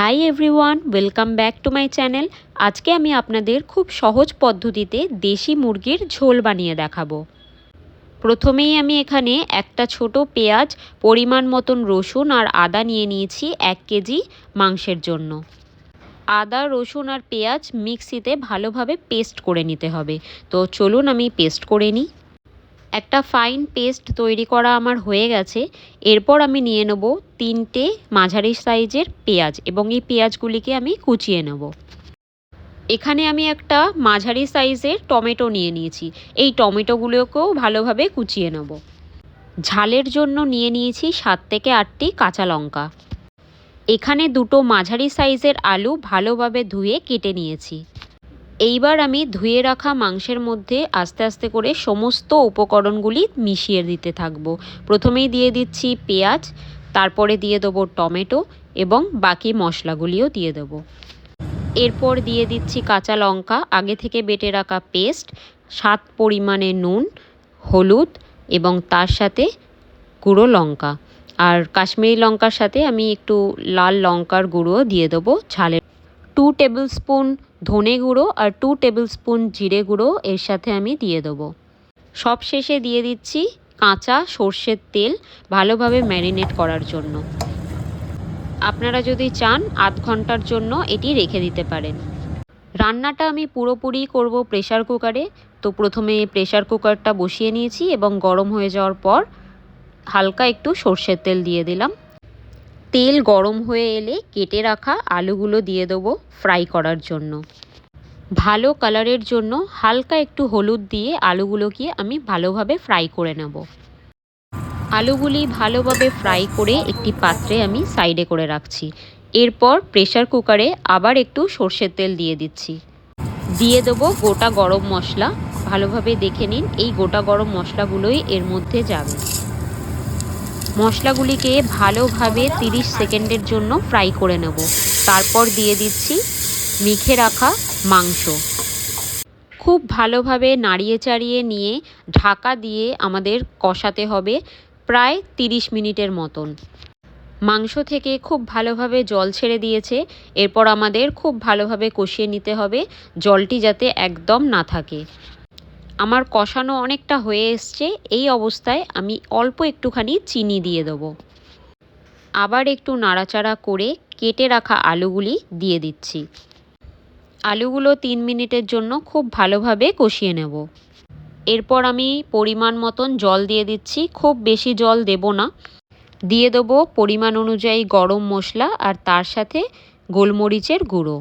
Hi everyone, welcome back to my channel. আজকে আমি আপনাদের খুব সহজ পদ্ধতিতে দেশি মুরগির ঝোল বানিয়ে দেখাবো। প্রথমেই আমি এখানে একটা ছোট পেঁয়াজ, পরিমাণ মতন রসুন আর আদা নিয়ে নিয়েছি 1 কেজি মাংসের জন্য। আদা, রসুন আর পেঁয়াজ মিক্সিতে ভালোভাবে পেস্ট করে নিতে হবে। তো চলুন আমি পেস্ট করে নিই। একটা ফাইন পেস্ট তৈরি করা আমার হয়ে গেছে। এরপর আমি নিয়ে নেব 3টে মাঝারি সাইজের পেঁয়াজ এবং এই পেঁয়াজগুলিকে আমি কুচিয়ে নেব। এখানে আমি একটা মাঝারি সাইজের টমেটো নিয়ে নিয়েছি। এই টমেটোগুলোকেও ভালোভাবে কুচিয়ে নেব। ঝালের জন্য নিয়ে নিয়েছি 7 থেকে 8টি কাঁচা লঙ্কা। এখানে দুটো মাঝারি সাইজের আলু ভালোভাবে ধুয়ে কেটে নিয়েছি। এইবার আমি ধুয়ে রাখা মাংসের মধ্যে আস্তে আস্তে করে সমস্ত উপকরণগুলি মিশিয়ে দিতে থাকবো। প্রথমেই দিয়ে দিচ্ছি পেঁয়াজ, তারপরে দিয়ে দেবো টমেটো এবং বাকি মশলাগুলিও দিয়ে দেবো। এরপর দিয়ে দিচ্ছি কাঁচা লঙ্কা, আগে থেকে বেটে রাখা পেস্ট, স্বাদ পরিমাণে নুন, হলুদ এবং তার সাথে গুঁড়ো লঙ্কা। আর কাশ্মীরি লঙ্কার সাথে আমি একটু লাল লঙ্কার গুঁড়ো দিয়ে দেবো ঝালের। 2 টেবিল স্পুন ধনে গুঁড়ো আর 2 টেবিল স্পুন জিরে গুঁড়ো এর সাথে আমি দিয়ে দেবো। সব শেষে দিয়ে দিচ্ছি কাঁচা সর্ষের তেল ভালোভাবে ম্যারিনেট করার জন্য। আপনারা যদি চান আধ ঘন্টার জন্য এটি রেখে দিতে পারেন। রান্নাটা আমি পুরোপুরি করব প্রেসার কুকারে। তো প্রথমে প্রেসার কুকারটা বসিয়ে নিয়েছি এবং গরম হয়ে যাওয়ার পর হালকা একটু সর্ষের তেল দিয়ে দিলাম। তেল গরম হয়ে এলে কেটে রাখা আলুগুলো দিয়ে দেবো ফ্রাই করার জন্য। ভালো কালারের জন্য হালকা একটু হলুদ দিয়ে আলুগুলোকে আমি ভালোভাবে ফ্রাই করে নেব। আলুগুলি ভালোভাবে ফ্রাই করে একটি পাত্রে আমি সাইডে করে রাখছি। এরপর প্রেসার কুকারে আবার একটু সর্ষের তেল দিয়ে দিচ্ছি। দিয়ে দেবো গোটা গরম মশলা। ভালোভাবে দেখে নিন, এই গোটা গরম মশলাগুলোই এর মধ্যে যাবে। মশলাগুলিকে ভালোভাবে 30 সেকেন্ডের জন্য ফ্রাই করে নেব। তারপর দিয়ে দিচ্ছি মেখে রাখা মাংস। খুব ভালোভাবে নাড়িয়ে চাড়িয়ে নিয়ে ঢাকা দিয়ে আমাদের কষাতে হবে প্রায় 30 মিনিটের মতন। মাংস থেকে খুব ভালোভাবে জল ছেড়ে দিয়েছে। এরপর আমাদের খুব ভালোভাবে কষিয়ে নিতে হবে, জলটি যাতে একদম না থাকে। আমার কষানো অনেকটা হয়ে এসছে। এই অবস্থায় আমি অল্প একটুখানি চিনি দিয়ে দেবো। আবার একটু নাড়াচাড়া করে কেটে রাখা আলুগুলি দিয়ে দিচ্ছি। আলুগুলো 3 মিনিটের জন্য খুব ভালোভাবে কষিয়ে নেব। এরপর আমি পরিমাণ মতন জল দিয়ে দিচ্ছি। খুব বেশি জল দেব না। দিয়ে দেবো পরিমাণ অনুযায়ী গরম মশলা আর তার সাথে গোলমরিচের গুঁড়ো।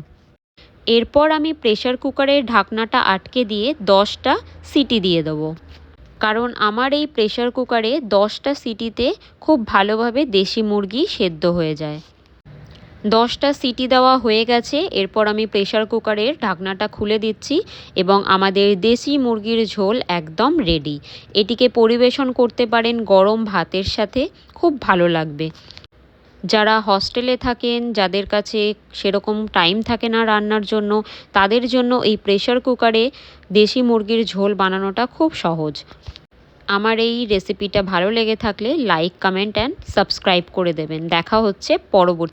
এরপর আমি প্রেসার কুকারের ঢাকনাটা আটকে দিয়ে 10টা সিটি দিয়ে দেবো। কারণ আমার এই প্রেসার কুকারে 10টা সিটিতে খুব ভালোভাবে দেশি মুরগি সেদ্ধ হয়ে যায়। 10টা সিটি দেওয়া হয়ে গেছে। এরপর আমি প্রেসার কুকারের ঢাকনাটা খুলে দিচ্ছি এবং আমাদের দেশি মুরগির ঝোল একদম রেডি। এটিকে পরিবেশন করতে পারেন গরম ভাতের সাথে, খুব ভালো লাগবে। যারা হস্টেলে থাকেন, যাদের কাছে সেরকম টাইম থাকে না রান্নার জন্য, তাদের জন্য এই প্রেসার কুকারে দেশি মুরগির ঝোল বানানোটা খুব সহজ। আমার এই রেসিপিটা ভালো লেগে থাকলে লাইক, কমেন্ট অ্যান্ড সাবস্ক্রাইব করে দেবেন। দেখা হচ্ছে পরবর্তী